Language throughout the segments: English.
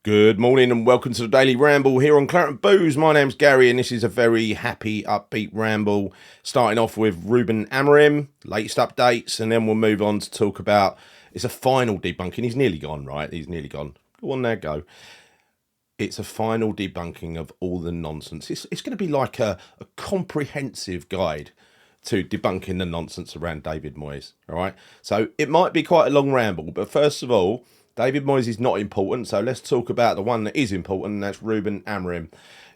Good morning and welcome to the Daily Ramble here on Claret and Booze. My name's Gary and this is a very happy, upbeat ramble. Starting off with Ruben Amorim, latest updates, and then we'll move on to talk about, it's a final debunking. He's nearly gone, right? He's nearly gone. Go on there, go. It's a final debunking of all the nonsense. It's going to be like a comprehensive guide to debunking the nonsense around David Moyes, all right? So it might be quite a long ramble, but first of all, David Moyes is not important, so let's talk about the one that is important, and that's Ruben Amorim.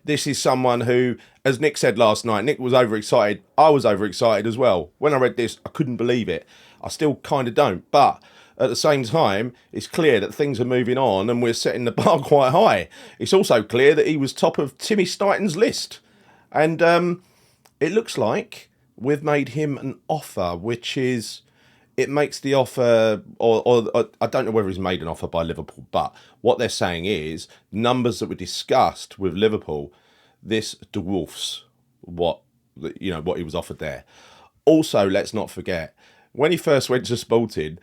This is someone who, as Nick said last night, Nick was overexcited. I was overexcited as well. When I read this, I couldn't believe it. I still kind of don't, but at the same time, it's clear that things are moving on and we're setting the bar quite high. It's also clear that he was top of Timmy Stighton's list. And it looks like we've made him an offer, which is... It makes the offer, or I don't know whether he's made an offer by Liverpool, but what they're saying is numbers that were discussed with Liverpool, this dwarfs what he was offered there. Also, let's not forget, when he first went to Sporting,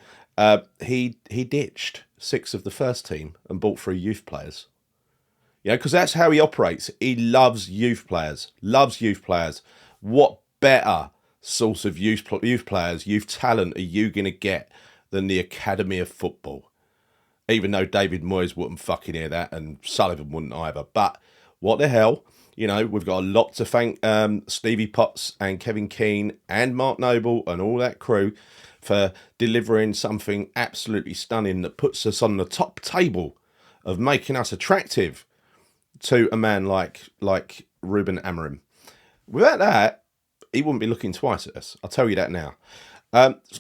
he ditched 6 of the first team and bought 3 youth players. You know, because that's how he operates. He loves youth players. What better source of youth players, youth talent are you going to get than the Academy of Football? Even though David Moyes wouldn't fucking hear that and Sullivan wouldn't either. But what the hell? You know, we've got a lot to thank Stevie Potts and Kevin Keane and Mark Noble and all that crew for delivering something absolutely stunning that puts us on the top table of making us attractive to a man like Ruben Amorim. Without that, he wouldn't be looking twice at us. I'll tell you that now.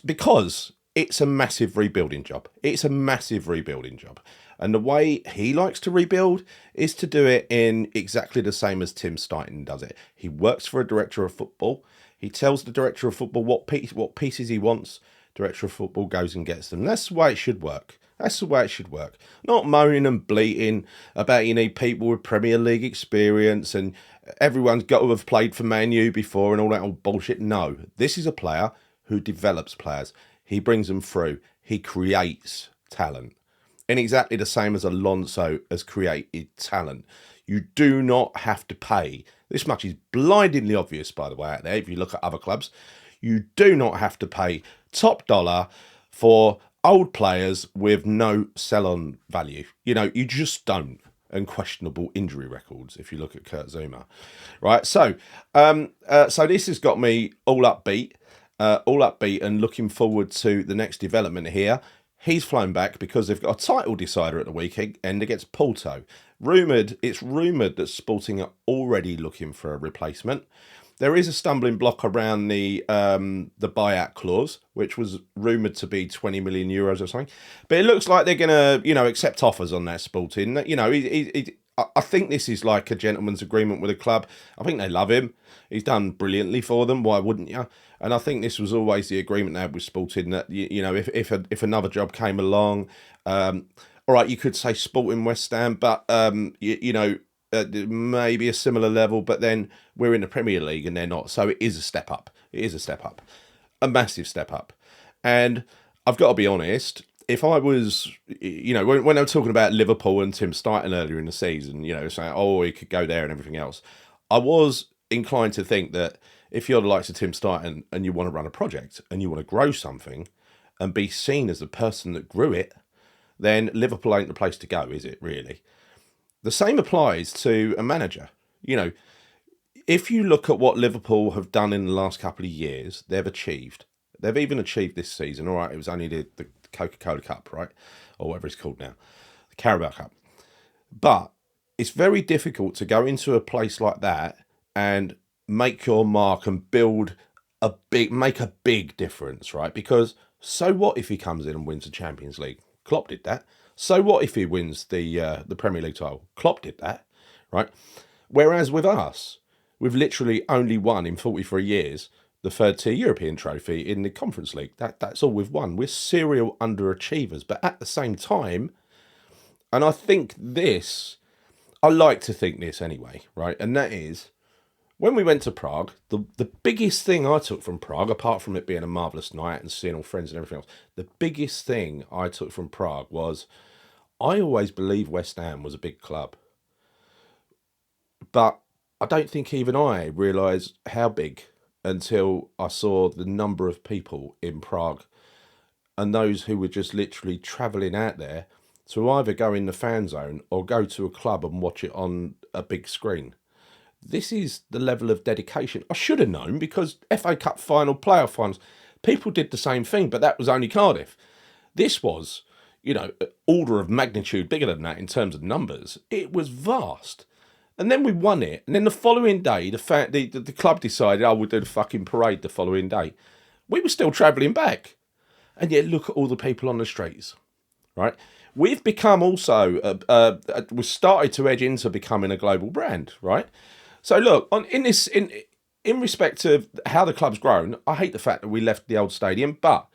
Because it's a massive rebuilding job. And the way he likes to rebuild is to do it in exactly the same as Tim Stighton does it. He works for a director of football. He tells the director of football what pieces he wants. Director of football goes and gets them. That's the way it should work. Not moaning and bleating about you need people with Premier League experience and everyone's got to have played for Man U before and all that old bullshit. No, this is a player who develops players. He brings them through. He creates talent. In exactly the same as Alonso has created talent. You do not have to pay. This much is blindingly obvious, by the way, out there, if you look at other clubs. You do not have to pay top dollar for old players with no sell-on value. You know, you just don't. And questionable injury records, if you look at Kurt Zouma. Right, so this has got me all upbeat and looking forward to the next development here. He's flown back because they've got a title decider at the weekend against Porto. It's rumoured that Sporting are already looking for a replacement. There is a stumbling block around the buyout clause, which was rumoured to be 20 million euros or something. But it looks like they're going to, accept offers on that Sporting. I think this is like a gentleman's agreement with the club. I think they love him. He's done brilliantly for them. Why wouldn't you? And I think this was always the agreement they had with Sporting that, if another job came along, all right, you could say Sporting West Ham, but, maybe a similar level, but then we're in the Premier League and they're not. So it is a step up. A massive step up. And I've got to be honest, if I was, when I was talking about Liverpool and Tim Stighton earlier in the season, saying, oh, he could go there and everything else, I was inclined to think that if you're the likes of Tim Stighton and you want to run a project and you want to grow something and be seen as the person that grew it, then Liverpool ain't the place to go, is it really? The same applies to a manager. If you look at what Liverpool have done in the last couple of years, they've achieved. They've even achieved this season. All right, it was only the Coca-Cola Cup, right? Or whatever it's called now. The Carabao Cup. But it's very difficult to go into a place like that and make your mark and make a big difference, right? Because so what if he comes in and wins the Champions League? Klopp did that. So what if he wins the Premier League title? Klopp did that, right? Whereas with us, we've literally only won in 43 years the third-tier European trophy in the Conference League. That's all we've won. We're serial underachievers. But at the same time, and I like to think this anyway, right? And that is, when we went to Prague, the biggest thing I took from Prague, apart from it being a marvellous night and seeing all friends and everything else, the biggest thing I took from Prague was I always believed West Ham was a big club, but I don't think even I realised how big until I saw the number of people in Prague and those who were just literally travelling out there to either go in the fan zone or go to a club and watch it on a big screen. This is the level of dedication. I should have known, because FA Cup final, playoff finals, people did the same thing, but that was only Cardiff. This was, order of magnitude bigger than that in terms of numbers. It was vast. And then we won it. And then the following day, the club decided, we'll do the fucking parade the following day. We were still travelling back. And yet look at all the people on the streets, right? We've become also, we started to edge into becoming a global brand, right? So look, in respect of how the club's grown, I hate the fact that we left the old stadium, but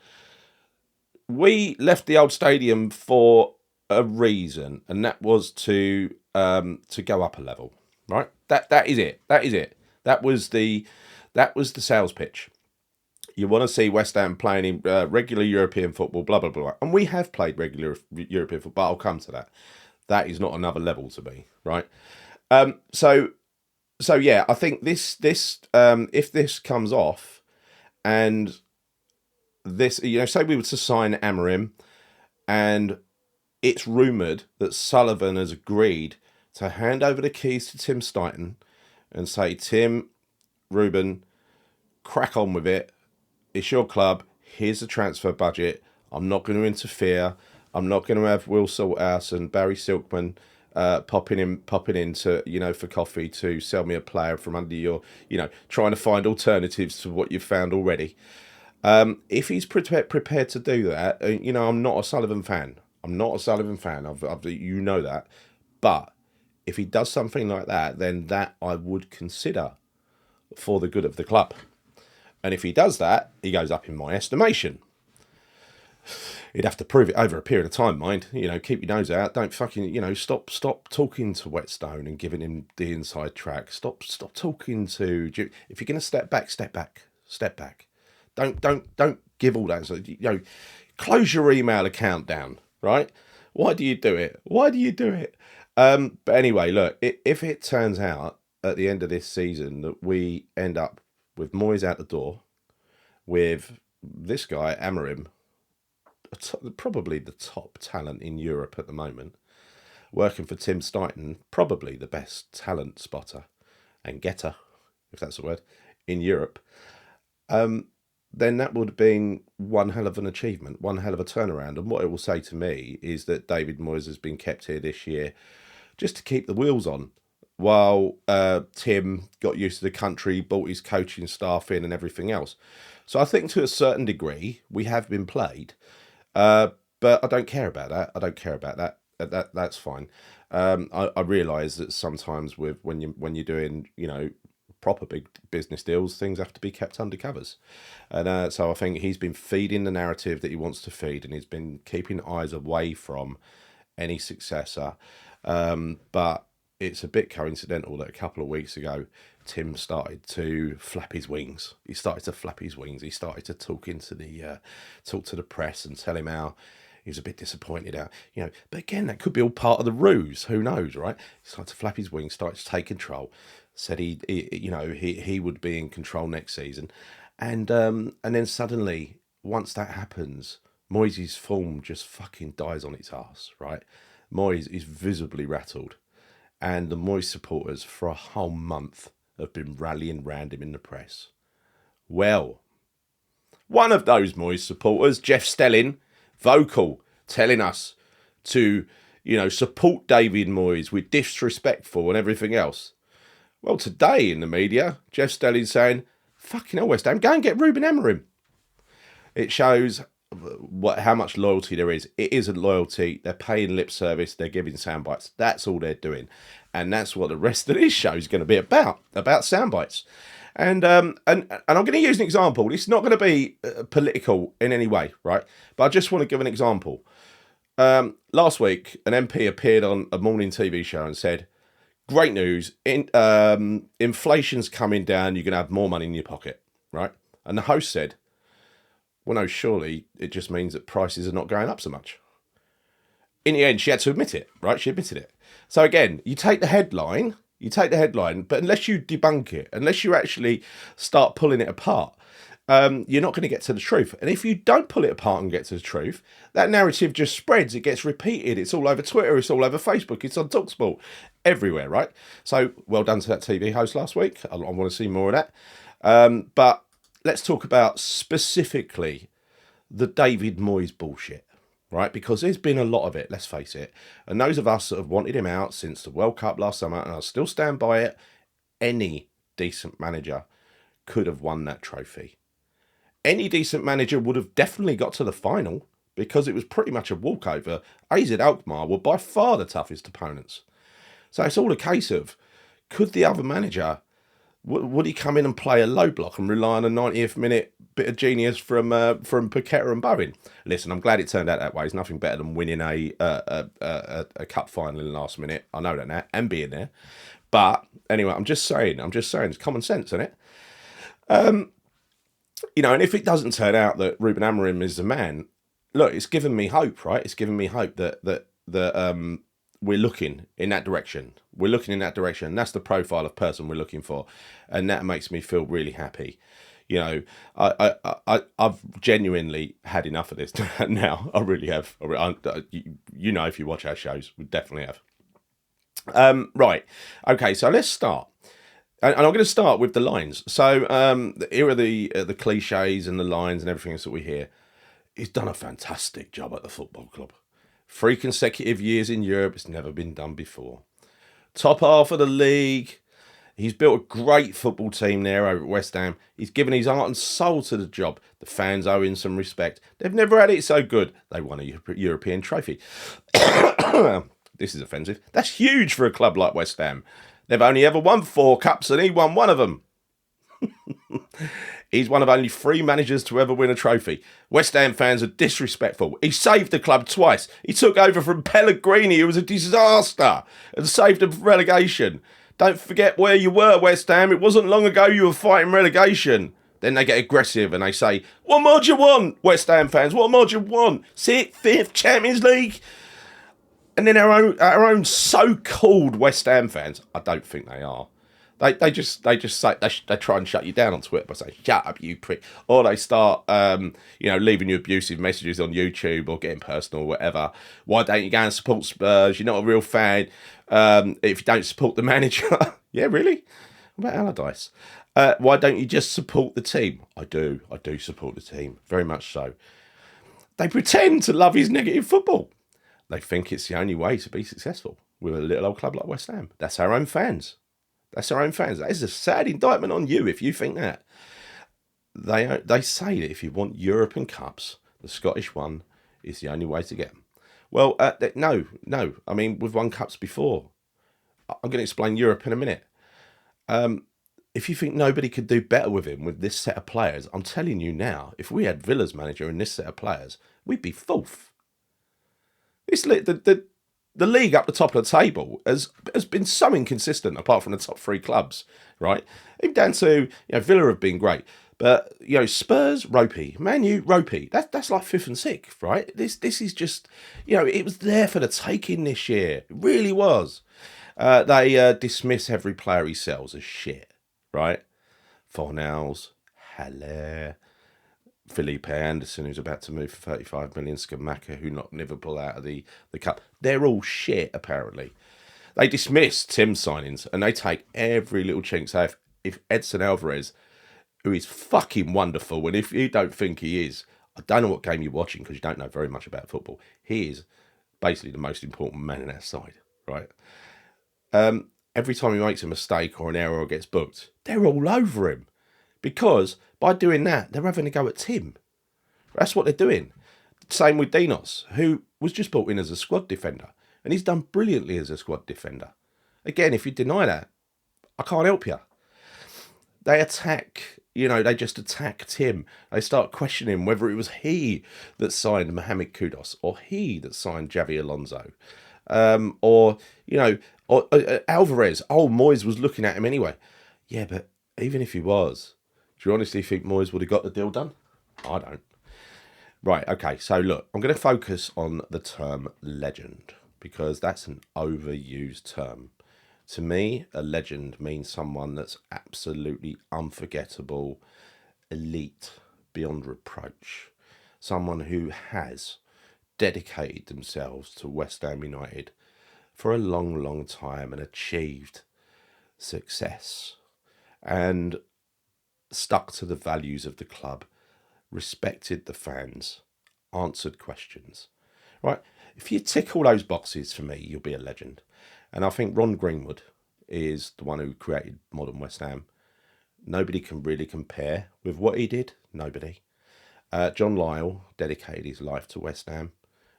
we left the old stadium for a reason, and that was to go up a level, right? That is it. That was the sales pitch. You want to see West Ham playing in regular European football, blah blah blah, and we have played regular European football. But I'll come to that. That is not another level to me, right? So yeah, I think this if this comes off, and this, say we were to sign Amormim, and it's rumoured that Sullivan has agreed to hand over the keys to Tim Steidten and say, Tim, Ruben, crack on with it. It's your club. Here's the transfer budget. I'm not going to interfere. I'm not going to have Will Salthouse and Barry Silkman popping in to, for coffee to sell me a player from under your, trying to find alternatives to what you've found already. If he's prepared to do that, I'm not a Sullivan fan. I'm not a Sullivan fan. I've that. But if he does something like that, then that I would consider for the good of the club. And if he does that, he goes up in my estimation. He'd have to prove it over a period of time, mind. Keep your nose out. Don't fucking, stop talking to Whetstone and giving him the inside track. Stop talking to... If you're going to step back. Don't give all that. So, close your email account down, right? Why do you do it? But anyway, look, if it turns out at the end of this season that we end up with Moyes out the door, with this guy, Amorim, probably the top talent in Europe at the moment, working for Tim Steidten, probably the best talent spotter and getter, if that's a word, in Europe, then that would have been one hell of an achievement, one hell of a turnaround. And what it will say to me is that David Moyes has been kept here this year just to keep the wheels on, while Tim got used to the country, brought his coaching staff in and everything else. So I think to a certain degree we have been played, but I don't care about that. That's fine. I realise that sometimes when you're doing proper big business deals, things have to be kept under covers, and so I think he's been feeding the narrative that he wants to feed, and he's been keeping eyes away from any successor. But it's a bit coincidental that a couple of weeks ago, Tim started to flap his wings. He started to talk to the press and tell him how he was a bit disappointed out, But again, that could be all part of the ruse. Who knows, right? He started to flap his wings, started to take control. Said he would be in control next season, and then suddenly, once that happens, Moyes' form just fucking dies on its arse, right? Moyes is visibly rattled. And the Moyes supporters for a whole month have been rallying round him in the press. Well, one of those Moyes supporters, Jeff Stelling, vocal, telling us to, support David Moyes with disrespectful and everything else. Well, today in the media, Jeff Stelling saying, fucking hell, West Ham, go and get Ruben Amorim. It shows how much loyalty there is. It isn't loyalty. They're paying lip service. They're giving sound bites. That's all they're doing, and that's what the rest of this show is going to be about sound bites. And I'm going to use an example. It's not going to be political in any way, right? But I just want to give an example. Last week, an MP appeared on a morning TV show and said, "Great news! Inflation's coming down. You're going to have more money in your pocket, right?" And the host said, "Well, no, surely it just means that prices are not going up so much." in the end, she had to admit it, right? She admitted it. So again, you take the headline, but unless you debunk it, unless you actually start pulling it apart, you're not going to get to the truth. And if you don't pull it apart and get to the truth, that narrative just spreads. It gets repeated. It's all over Twitter. It's all over Facebook. It's on TalkSport, everywhere, right? So well done to that TV host last week. I want to see more of that. But let's talk about specifically the David Moyes bullshit, right? Because there's been a lot of it, let's face it. And those of us that have wanted him out since the World Cup last summer, and I still stand by it, any decent manager could have won that trophy. Any decent manager would have definitely got to the final because it was pretty much a walkover. AZ Alkmaar were by far the toughest opponents. So it's all a case of, could the other manager, would he come in and play a low block and rely on a 90th minute bit of genius from Paqueta and Bowen? Listen, I'm glad it turned out that way. It's nothing better than winning a cup final in the last minute. I know that now, and being there. But anyway, I'm just saying, it's common sense, isn't it? And if it doesn't turn out that Ruben Amorim is the man, look, it's given me hope, right? It's given me hope that we're looking in that direction. We're looking in that direction. That's the profile of person we're looking for, and that makes me feel really happy. I've genuinely had enough of this now. I really have. If you watch our shows, we definitely have. Right. Okay. So let's start. And I'm going to start with the lines. So here are the cliches and the lines and everything else that we hear. He's done a fantastic job at the football club. 3 consecutive years in Europe. It's never been done before. Top half of the league. He's built a great football team there over at West Ham. He's given his heart and soul to the job. The fans owe him some respect. They've never had it so good. They won a European trophy. This is offensive. That's huge for a club like West Ham. They've only ever won 4 cups and he won one of them. He's one of only 3 managers to ever win a trophy. West Ham fans are disrespectful. He saved the club twice. He took over from Pellegrini, who was a disaster, and saved them from relegation. Don't forget where you were, West Ham. It wasn't long ago you were fighting relegation. Then they get aggressive and they say, what more do you want, West Ham fans? What more do you want? 6th, 5th, Champions League? And then our own so-called West Ham fans, I don't think they are. They just say they try and shut you down on Twitter by saying, "Shut up, you prick," or they start leaving you abusive messages on YouTube or getting personal or whatever. Why don't you go and support Spurs? You're not a real fan if you don't support the manager. Yeah, really? What about Allardyce? Why don't you just support the team? I do support the team, very much so. They pretend to love his negative football. They think it's the only way to be successful with a little old club like West Ham. That's our own fans. That is a sad indictment on you if you think that. They say that if you want European Cups, the Scottish one is the only way to get them. Well, no. I mean, we've won Cups before. I'm going to explain Europe in a minute. If you think nobody could do better with him with this set of players, I'm telling you now, if we had Villa's manager and this set of players, we'd be 4th. The league up the top of the table has been so inconsistent, apart from the top 3 clubs, right? Even down to Villa have been great, but Spurs ropey, Man U ropey. That's like 5th and 6th, right? This is just it was there for the taking this year. It really was. They dismiss every player he sells as shit, right? Fornals, Haller, Felipe Anderson, who's about to move for 35 million, Scamacca, who knocked Liverpool out of the cup. They're all shit, apparently. They dismiss Tim's signings, and they take every little chink. So if Edson Alvarez, who is fucking wonderful, and if you don't think he is, I don't know what game you're watching because you don't know very much about football. He is basically the most important man in our side, right? Every time he makes a mistake or an error or gets booked, they're all over him. Because by doing that, they're having a go at Tim. That's what they're doing. Same with Dinos, who was just brought in as a squad defender. And he's done brilliantly as a squad defender. Again, if you deny that, I can't help you. They they just attack Tim. They start questioning whether it was he that signed Mohamed Kudus or he that signed Javi Alonso. Or Alvarez. Oh, Moyes was looking at him anyway. Yeah, but even if he was, do you honestly think Moyes would have got the deal done? I don't. Right, okay, so look, I'm going to focus on the term legend because that's an overused term. To me, a legend means someone that's absolutely unforgettable, elite, beyond reproach. Someone who has dedicated themselves to West Ham United for a long, long time and achieved success and stuck to the values of the club, respected the fans, answered questions. Right? If you tick all those boxes for me, you'll be a legend. And I think Ron Greenwood is the one who created modern West Ham. Nobody can really compare with what he did. Nobody. John Lyall dedicated his life to West Ham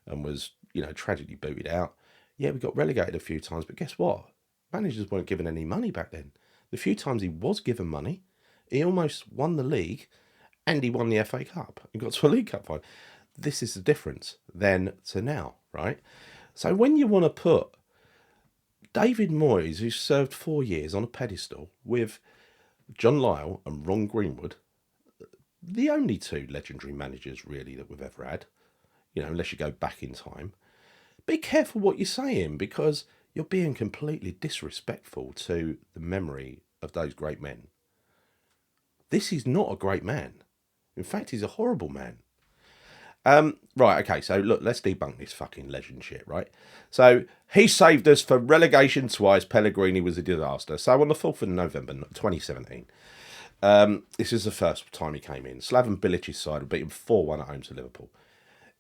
and was, tragically booted out. Yeah, we got relegated a few times, but guess what? Managers weren't given any money back then. The few times he was given money, he almost won the league and he won the FA Cup and got to a League Cup final. This is the difference then to now, right? So when you want to put David Moyes, who served 4 years on a pedestal, with John Lyall and Ron Greenwood, the only two legendary managers really that we've ever had, unless you go back in time, be careful what you're saying because you're being completely disrespectful to the memory of those great men. This is not a great man. In fact, he's a horrible man. Right, okay, so look, let's debunk this fucking legend shit, right? So, he saved us for relegation twice. Pellegrini was a disaster. So, on the 4th of November 2017, this is the first time he came in. Slaven Bilic's side had beaten 4-1 at home to Liverpool.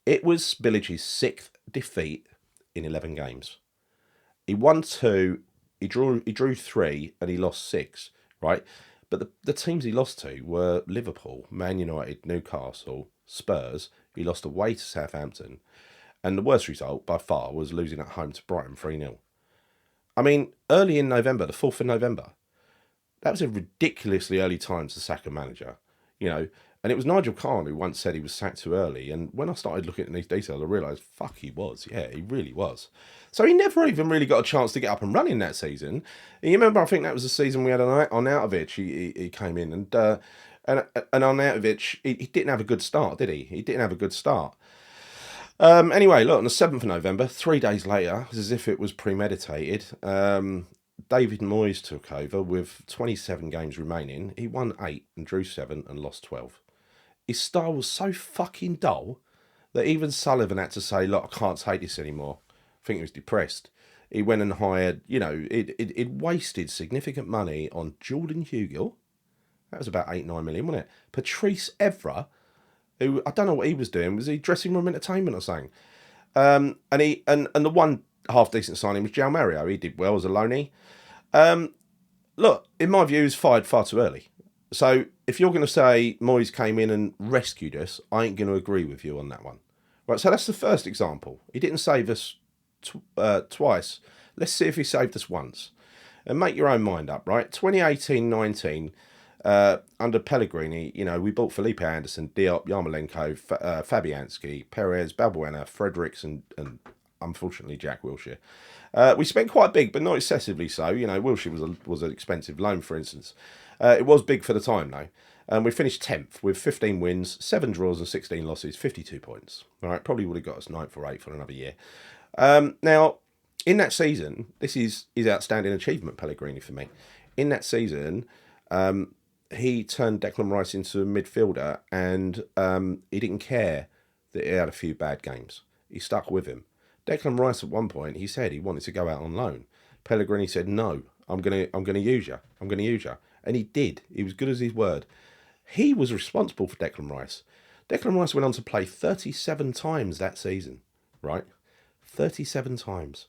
It was Bilic's 6th defeat in 11 games. He won 2, he drew 3, and he lost 6, right? But the teams he lost to were Liverpool, Man United, Newcastle, Spurs. He lost away to Southampton. And the worst result, by far, was losing at home to Brighton 3-0. I mean, early in November, the 4th of November, that was a ridiculously early time to sack a manager, And it was Nigel Khan who once said he was sacked too early. And when I started looking at these details, I realised, fuck, he was. Yeah, he really was. So he never even really got a chance to get up and running that season. And you remember, I think that was the season we had on Arnautovic. He came in and Arnautovic, he didn't have a good start, did he? He didn't have a good start. Anyway, look, on the 7th of November, 3 days later, as if it was premeditated, David Moyes took over with 27 games remaining. He won 8 and drew 7 and lost 12. His style was so fucking dull that even Sullivan had to say, look, I can't take this anymore. I think he was depressed. He went and hired, it wasted significant money on Jordan Hugill. That was about 8-9 million, wasn't it? Patrice Evra, who, I don't know what he was doing. Was he dressing room entertainment or something? And the one half decent signing was João Mario. He did well as a loanee. Look, in my view, he was fired far too early. So if you're going to say Moyes came in and rescued us, I ain't going to agree with you on that one. Right, so that's the first example. He didn't save us twice. Let's see if he saved us once. And make your own mind up, right? 2018-19, under Pellegrini, we bought Felipe Anderson, Diop, Yarmolenko, Fabianski, Perez, Balbuena, Fredericks, and unfortunately Jack Wilshere. We spent quite big, but not excessively so. Wilshere was an expensive loan, for instance. It was big for the time, though. And we finished 10th with 15 wins, 7 draws and 16 losses, 52 points. All right, probably would have got us 9th or 8th for another year. Now, in that season, this is outstanding achievement, Pellegrini, for me. In that season, he turned Declan Rice into a midfielder and he didn't care that he had a few bad games. He stuck with him. Declan Rice at one point, he said he wanted to go out on loan. Pellegrini said, no, I'm gonna use you. I'm gonna use you. And he did. He was good as his word. He was responsible for Declan Rice. Declan Rice went on to play 37 times that season, right? 37 times.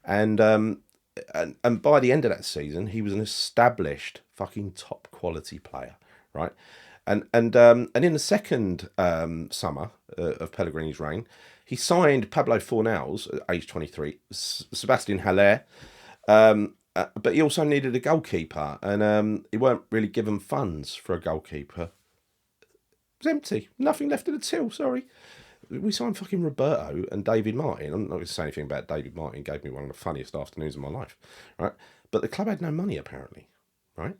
And by the end of that season, he was an established fucking top quality player, right? And in the second summer of Pellegrini's reign, he signed Pablo Fornals at age 23, Sebastian Haller, but he also needed a goalkeeper, and he weren't really given funds for a goalkeeper. It was empty, nothing left in the till. Sorry. We signed fucking Roberto and David Martin. I'm not going to say anything about David Martin. Gave me one of the funniest afternoons of my life, right? But the club had no money, apparently, right?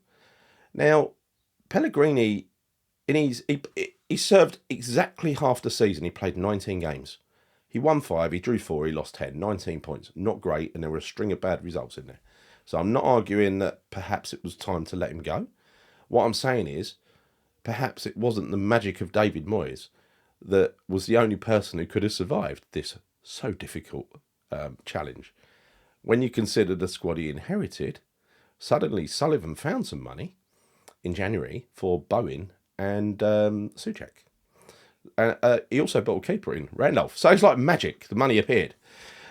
Now, Pellegrini he served exactly half the season. He played 19 games. He won 5, he drew 4, he lost 10. 19 points. Not great, and there were a string of bad results in there. So I'm not arguing that perhaps it was time to let him go. What I'm saying is, perhaps it wasn't the magic of David Moyes that was the only person who could have survived this so difficult challenge. When you consider the squad he inherited, suddenly Sullivan found some money in January for Bowen and Souček. He also bought a keeper in, Randolph. So it's like magic. The money appeared.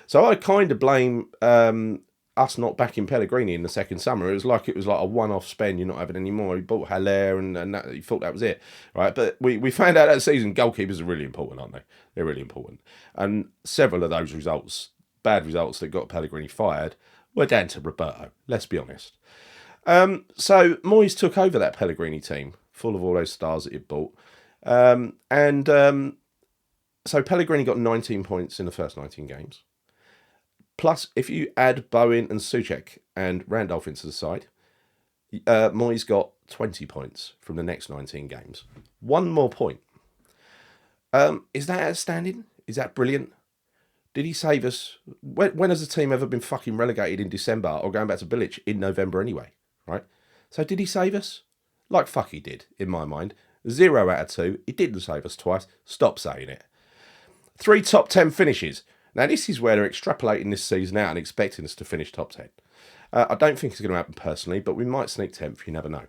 So I kind of blame us not backing Pellegrini in the second summer. It was like a one-off spend. You're not having any more. He bought Haller and that, he thought that was it, right? But we found out that season goalkeepers are really important, aren't they? They're really important. And several of those results, bad results that got Pellegrini fired, were down to Roberto. Let's be honest. So Moyes took over that Pellegrini team, full of all those stars that he'd bought. So Pellegrini got 19 points in the first 19 games. Plus, if you add Bowen and Souček and Randolph into the side, Moyes got 20 points from the next 19 games. One more point. Is that outstanding? Is that brilliant? Did he save us? When has a team ever been fucking relegated in December or going back to Bilic in November anyway? Right? So did he save us? Like fuck he did, in my mind. 0 out of 2. He didn't save us twice. Stop saying it. 3 top 10 finishes. Now, this is where they're extrapolating this season out and expecting us to finish top 10. I don't think it's going to happen personally, but we might sneak 10th. You never know.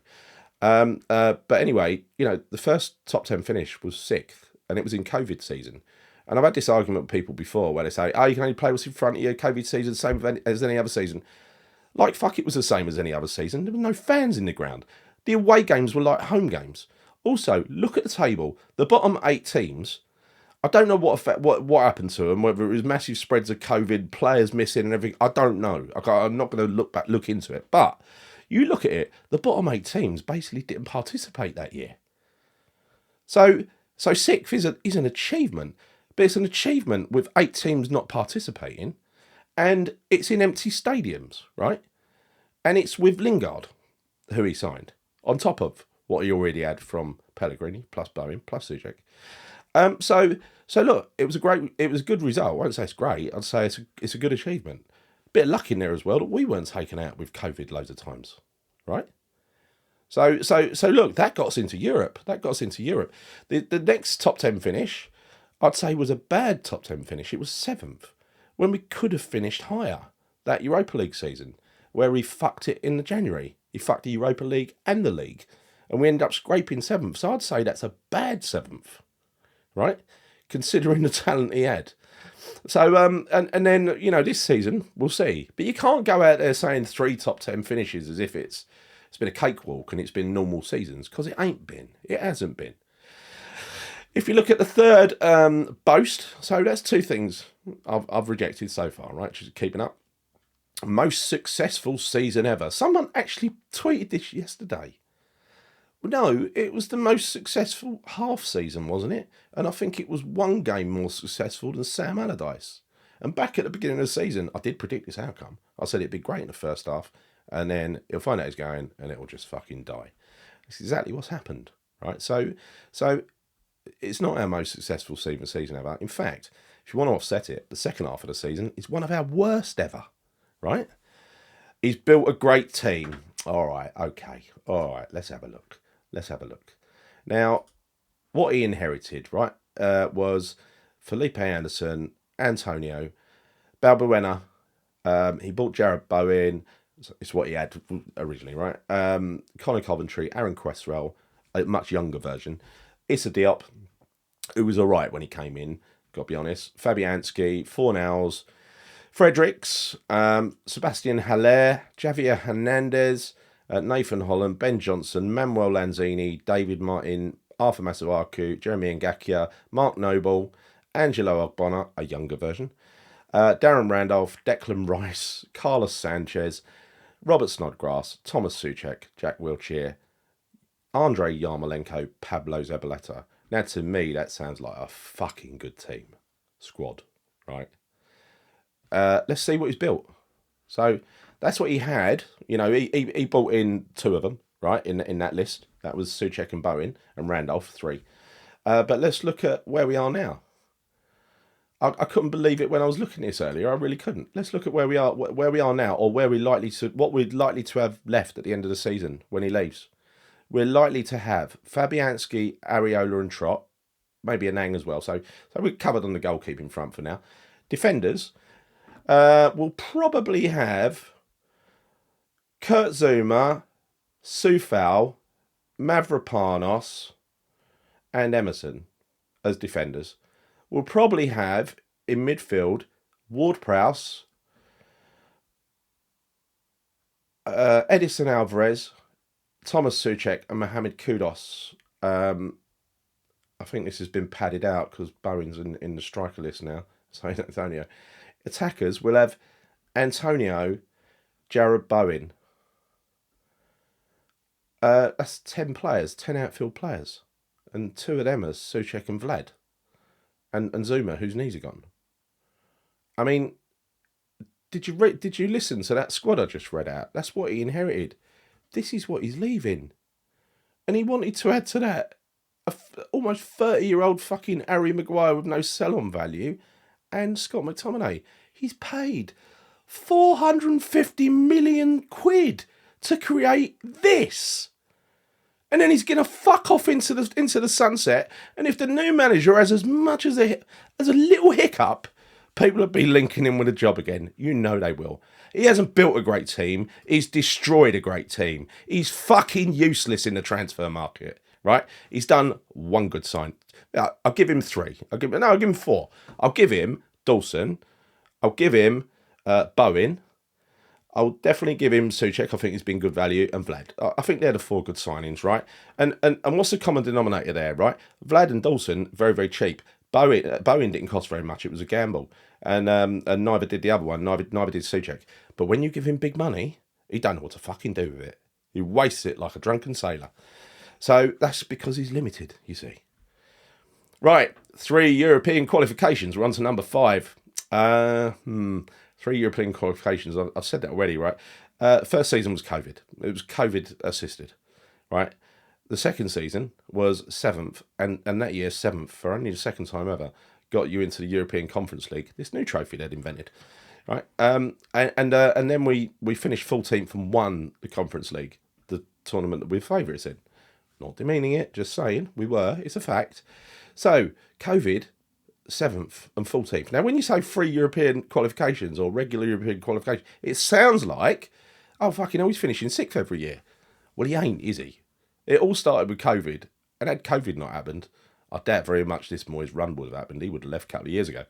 But anyway, the first top 10 finish was 6th, and it was in COVID season. And I've had this argument with people before where they say, you can only play what's in front of you, COVID season, the same as any other season. Like, fuck, it was the same as any other season. There were no fans in the ground. The away games were like home games. Also, look at the table. The bottom 8 teams, I don't know what happened to them, whether it was massive spreads of COVID, players missing and everything. I don't know. I'm not going to look into it. But you look at it, the bottom 8 teams basically didn't participate that year. So 6th is an achievement. But it's an achievement with 8 teams not participating, and it's in empty stadiums, right? And it's with Lingard, who he signed, on top of what he already had from Pellegrini, plus Bowen, plus Souček. So look, it was a good result. I won't say it's great. I'd say it's a good achievement. Bit of luck in there as well that we weren't taken out with COVID loads of times, right? So look, that got us into Europe. The next top 10 finish, I'd say, was a bad top 10 finish. It was 7th, when we could have finished higher that Europa League season, where he fucked it in the January. He fucked the Europa League and the league, and we end up scraping 7th. So I'd say that's a bad 7th, right? Considering the talent he had. So, and then, this season, we'll see. But you can't go out there saying 3 top 10 finishes as if it's been a cakewalk and it's been normal seasons, because it ain't been. It hasn't been. If you look at the third boast, so that's 2 things I've rejected so far, right? Just keeping up. Most successful season ever. Someone actually tweeted this yesterday. No, it was the most successful half season, wasn't it? And I think it was 1 game more successful than Sam Allardyce. And back at the beginning of the season, I did predict this outcome. I said it'd be great in the first half, and then he'll find out he's going, and it'll just fucking die. That's exactly what's happened, right? So it's not our most successful season ever. In fact, if you want to offset it, the second half of the season is one of our worst ever, right? He's built a great team. All right, okay. All right, let's have a look. Now, what he inherited, right, was Felipe Anderson, Antonio, Balbuena. He bought Jared Bowen. It's what he had originally, right? Connor Coventry, Aaron Cresswell, a much younger version. Issa Diop, who was all right when he came in, got to be honest. Fabianski, Fornals, Fredericks, Sebastian Haller, Javier Hernandez, Nathan Holland, Ben Johnson, Manuel Lanzini, David Martin, Arthur Masuaku, Jeremy Ngakia, Mark Noble, Angelo Ogbonna, a younger version, Darren Randolph, Declan Rice, Carlos Sanchez, Robert Snodgrass, Thomas Souček, Jack Wilshere, Andrei Yarmolenko, Pablo Zabaleta. Now, to me, that sounds like a fucking good team. Squad, right? Let's see what he's built. So that's what he had. He brought in 2 of them, right, in that list. That was Souček and Bowen, and Randolph 3. But let's look at where we are now. I couldn't believe it when I was looking at this earlier. I really couldn't. Let's look at where we are now, or what we're likely to have left at the end of the season when he leaves. We're likely to have Fabianski, Areola, and Trott, maybe Anang as well. So we're covered on the goalkeeping front for now. Defenders, we'll probably have Kurt Zouma, Soufal, Mavropanos, and Emerson as defenders. We'll probably have in midfield Ward-Prowse, Edison Alvarez, Thomas Souček, and Mohamed Kudus. I think this has been padded out because Bowen's in the striker list now. So Antonio. Attackers, we'll have Antonio, Jared Bowen. That's 10 players, 10 outfield players. And 2 of them are Souček and Vlad. And Zouma, whose knees are gone. I mean, did you listen to that squad I just read out? That's what he inherited. This is what he's leaving. And he wanted to add to that almost 30-year-old fucking Harry Maguire with no sell-on value and Scott McTominay. He's paid 450 million quid to create this. And then he's going to fuck off into the sunset. And if the new manager has as much as a little hiccup, people will be linking him with a job again. You know they will. He hasn't built a great team. He's destroyed a great team. He's fucking useless in the transfer market, right? He's done one good sign. I'll give him 3. I'll give him 4. I'll give him Dawson. I'll give him Bowen. I'll definitely give him Souček. I think he's been good value, and Vlad. I think they're the 4 good signings, right? And what's the common denominator there, right? Vlad and Dawson, very, very cheap. Bowen didn't cost very much. It was a gamble, and neither did the other one. Neither did Souček. But when you give him big money, he don't know what to fucking do with it. He wastes it like a drunken sailor. So that's because he's limited, you see. Right, 3 European qualifications. We're on to number 5. 3 European qualifications. I've said that already, right? First season was COVID. It was COVID assisted, right? The second season was 7th, and that year 7th for only the second time ever got you into the European Conference League. This new trophy they'd invented, right? And then we finished 14th and won the Conference League, the tournament that we're favourites in. Not demeaning it, just saying we were. It's a fact. So COVID. 7th and 14th. Now, when you say 3 European qualifications or regular European qualifications, it sounds like, oh, fucking hell, he's finishing 6th every year. Well, he ain't, is he? It all started with COVID, and had COVID not happened, I doubt very much this Moyes run would have happened. He would have left a couple of years ago.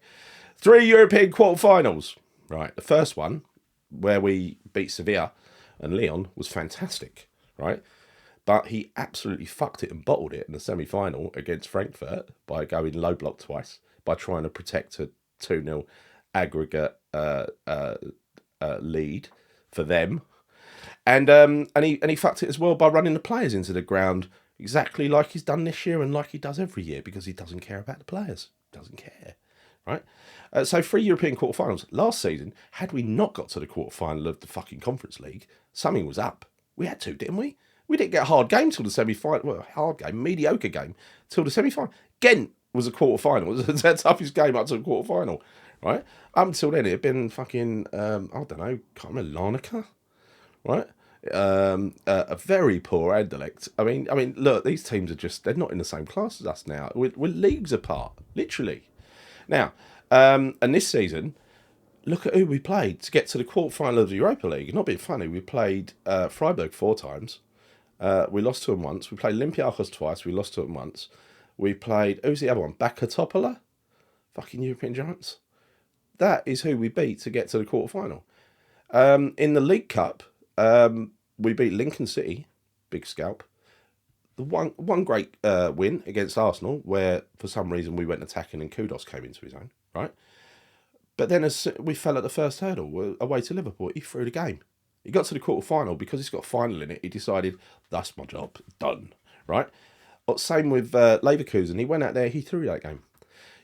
3 European quarterfinals. Right, the first one, where we beat Sevilla and Lyon, was fantastic, right? But he absolutely fucked it and bottled it in the semi-final against Frankfurt by going low block twice, by trying to protect a 2-0 aggregate lead for them. And he fucked it as well by running the players into the ground exactly like he's done this year and like he does every year, because he doesn't care about the players. Doesn't care, right? So 3 European quarterfinals. Last season, had we not got to the quarterfinal of the fucking Conference League, something was up. We had to, didn't we? We didn't get a hard game till the semi-final. Well, hard game, mediocre game till the semi-final. Ghent was a quarter-final. It was the toughest game up to the quarter-final, right? Up until then, it had been fucking, I don't know, can't remember, Larnaca, right? A very poor Anderlecht. I mean, look, these teams are they're not in the same class as us now. We're leagues apart, literally. Now, and this season, look at who we played to get to the quarter-final of the Europa League. Not being funny, we played Freiburg 4 times. We lost to them once. We played Olympiacos twice. We lost to them once. We played, who's the other one? Bakatopola? Fucking European Giants. That is who we beat to get to the quarterfinal. In the League Cup, we beat Lincoln City, big scalp. The one great win against Arsenal, where for some reason we went attacking and Kudus came into his own, right? But then as we fell at the first hurdle away to Liverpool, he threw the game. He got to the quarterfinal because he's got a final in it. He decided, that's my job, done, right? Same with Leverkusen. He went out there, he threw that game.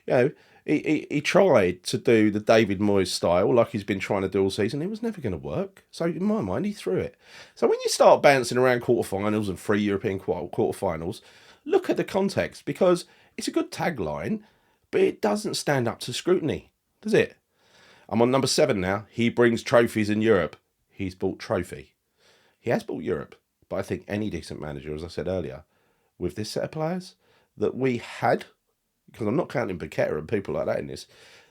You know, He tried to do the David Moyes style, like he's been trying to do all season. It was never going to work. So in my mind, he threw it. So when you start bouncing around quarterfinals and 3 European quarterfinals, look at the context, because it's a good tagline, but it doesn't stand up to scrutiny, does it? I'm on number 7 now. He brings trophies in Europe. He's bought trophy. He has bought Europe, but I think any decent manager, as I said earlier, with this set of players that we had, because I'm not counting Paqueta and people like that in this,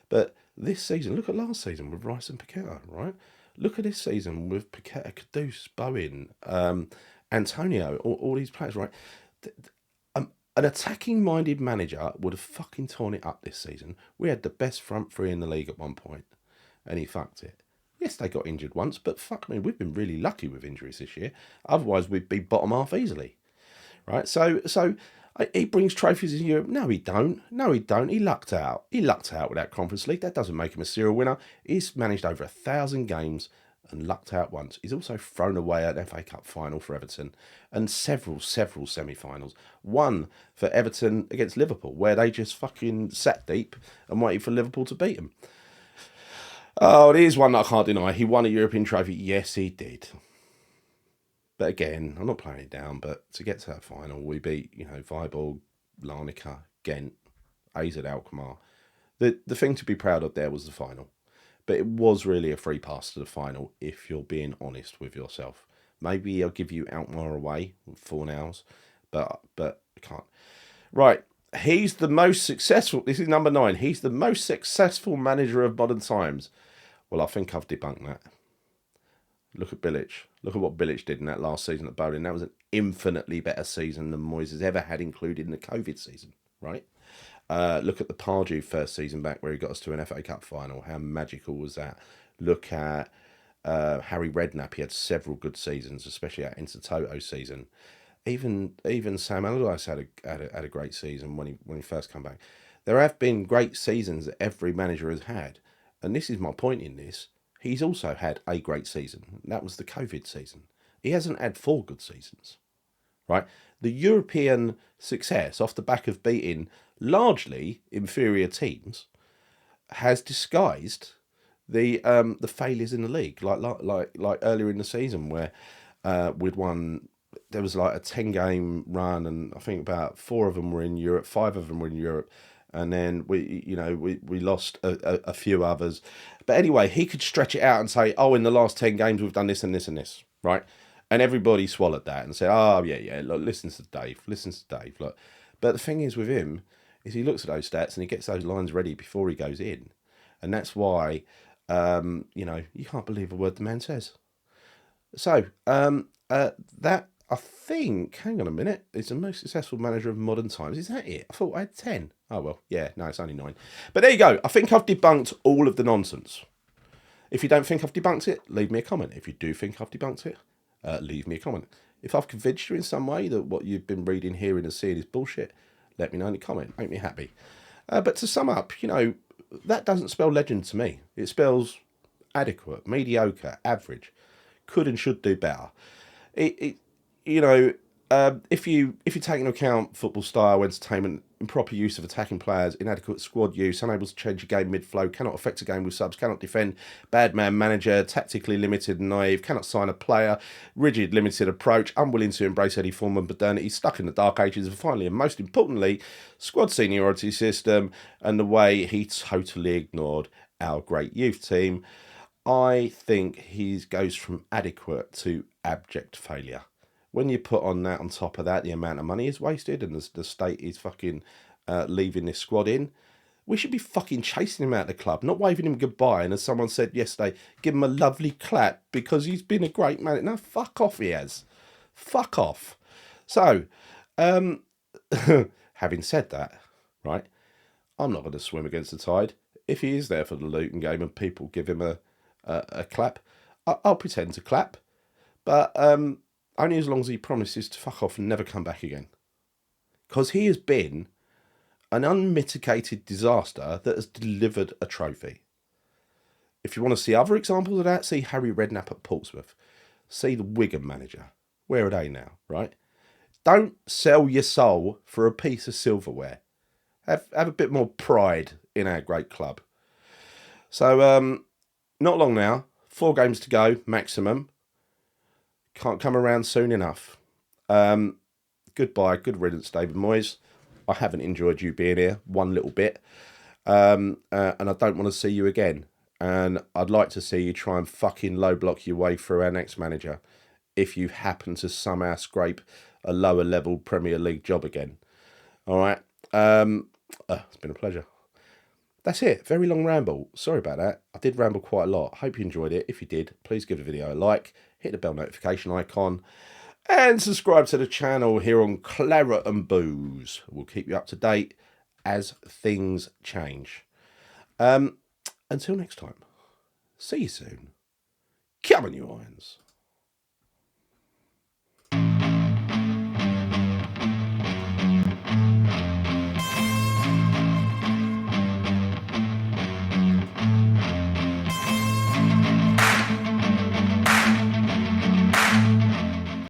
but this season, look at last season with Rice and Paqueta, right? Look at this season with Paqueta, Kudus, Bowen, Antonio, all these players, right? An attacking-minded manager would have fucking torn it up this season. We had the best front three in the league at one point, and he fucked it. Yes, they got injured once, but fuck me, we've been really lucky with injuries this year. Otherwise, we'd be bottom half easily, right? So he brings trophies in Europe. No, he don't. No, he don't. He lucked out. He lucked out with that Conference League. That doesn't make him a serial winner. He's managed over 1,000 games and lucked out once. He's also thrown away an FA Cup final for Everton and several semi-finals. One for Everton against Liverpool, where they just fucking sat deep and waited for Liverpool to beat them. Oh, there's one that I can't deny. He won a European trophy. Yes, he did. But again, I'm not playing it down, but to get to that final, we beat, Viborg, Larnaca, Ghent, AZ Alkmaar. The thing to be proud of there was the final. But it was really a free pass to the final, if you're being honest with yourself. Maybe I'll give you Alkmaar away with 4 nows, but I can't. Right, he's the most successful. This is number 9. He's the most successful manager of modern times. Well, I think I've debunked that. Look at Bilic. Look at what Bilic did in that last season at Bowling. That was an infinitely better season than Moyes has ever had, including the COVID season, right? Look at the Pardew first season back where he got us to an FA Cup final. How magical was that? Look at Harry Redknapp. He had several good seasons, especially that Intertoto season. Even Sam Allardyce had a great season when he first came back. There have been great seasons that every manager has had. And this is my point in this. He's also had a great season. That was the COVID season. He hasn't had 4 good seasons, right? The European success off the back of beating largely inferior teams has disguised the failures in the league. Like earlier in the season where we'd won. There was like a 10-game run, and I think about 4 of them were in Europe, 5 of them were in Europe. And then we lost a few others. But anyway, he could stretch it out and say, oh, in the last 10 games, we've done this and this and this, right? And everybody swallowed that and said, oh, yeah, look, listen to Dave. Look. But the thing is with him, is he looks at those stats and he gets those lines ready before he goes in. And that's why, you can't believe a word the man says. So, that... I think, hang on a minute, it's the most successful manager of modern times. Is that it? I thought I had 10. Oh, well, yeah, no, it's only 9. But there you go. I think I've debunked all of the nonsense. If you don't think I've debunked it, leave me a comment. If you do think I've debunked it, leave me a comment. If I've convinced you in some way that what you've been reading, hearing and seeing is bullshit, let me know in the comment. Make me happy. But to sum up, that doesn't spell legend to me. It spells adequate, mediocre, average, could and should do better. If you take into account football style, entertainment, improper use of attacking players, inadequate squad use, unable to change a game mid-flow, cannot affect a game with subs, cannot defend, bad man manager, tactically limited and naive, cannot sign a player, rigid, limited approach, unwilling to embrace any form of modernity, stuck in the dark ages, and finally, and most importantly, squad seniority system and the way he totally ignored our great youth team. I think he goes from adequate to abject failure. When you put on top of that, the amount of money is wasted and the state is fucking leaving this squad in, we should be fucking chasing him out of the club, not waving him goodbye. And as someone said yesterday, give him a lovely clap because he's been a great man. No, fuck off he has. Fuck off. So, having said that, right, I'm not going to swim against the tide. If he is there for the Luton game and people give him a clap, I'll pretend to clap. But... only as long as he promises to fuck off and never come back again. Because he has been an unmitigated disaster that has delivered a trophy. If you want to see other examples of that, see Harry Redknapp at Portsmouth. See the Wigan manager. Where are they now, right? Don't sell your soul for a piece of silverware. Have a bit more pride in our great club. So, not long now. 4 games to go, maximum. Can't come around soon enough. Goodbye, good riddance, David Moyes. I haven't enjoyed you being here one little bit. And I don't want to see you again. And I'd like to see you try and fucking low block your way through our next manager if you happen to somehow scrape a lower level Premier League job again. All right. It's been a pleasure. That's it. Very long ramble. Sorry about that. I did ramble quite a lot. Hope you enjoyed it. If you did, please give the video a like, hit the bell notification icon, and subscribe to the channel here on Claret and Booze. We'll keep you up to date as things change. Until next time, see you soon. Come on, you irons.